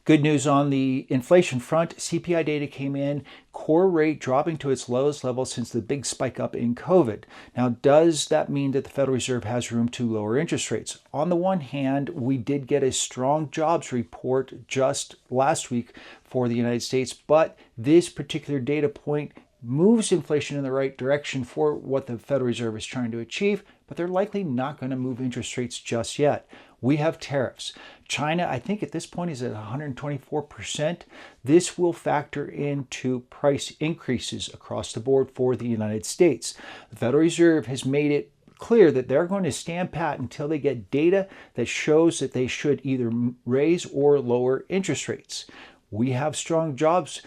Good news on the inflation front. CPI data came in, core rate dropping to its lowest level since the big spike up in COVID. Now, does that mean that the Federal Reserve has room to lower interest rates? On the one hand, we did get a strong jobs report just last week for the United States, but this particular data point moves inflation in the right direction for what the Federal Reserve is trying to achieve, but they're likely not going to move interest rates just yet. We have tariffs. China, I think at this point, is at 124%. This will factor into price increases across the board for the United States. The Federal Reserve has made it clear that they're going to stand pat until they get data that shows that they should either raise or lower interest rates. We have strong jobs.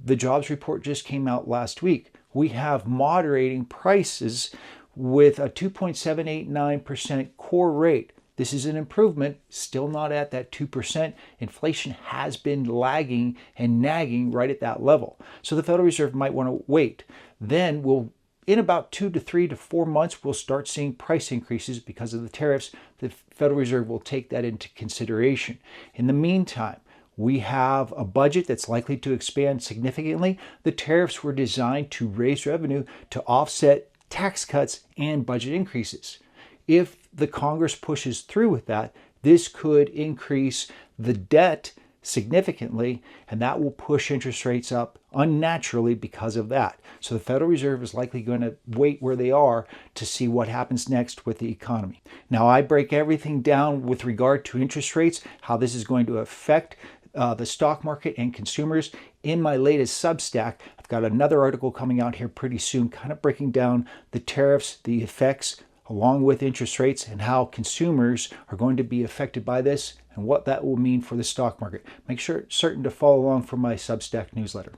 The jobs report just came out last week. We have moderating prices with a 2.789% core rate. This is an improvement, still not at that 2%. Inflation has been lagging and nagging right at that level. So the Federal Reserve might want to wait. Then in about 2 to 3 to 4 months, we'll start seeing price increases because of the tariffs. The Federal Reserve will take that into consideration. In the meantime, we have a budget that's likely to expand significantly. The tariffs were designed to raise revenue to offset tax cuts and budget increases. If the Congress pushes through with that, this could increase the debt significantly, and that will push interest rates up unnaturally because of that. So the Federal Reserve is likely going to wait where they are to see what happens next with the economy. Now, I break everything down with regard to interest rates, how this is going to affect the stock market and consumers in my latest Substack. I've got another article coming out here pretty soon, kind of breaking down the tariffs, the effects, along with interest rates, and how consumers are going to be affected by this and what that will mean for the stock market. Make sure certain to follow along for my Substack newsletter.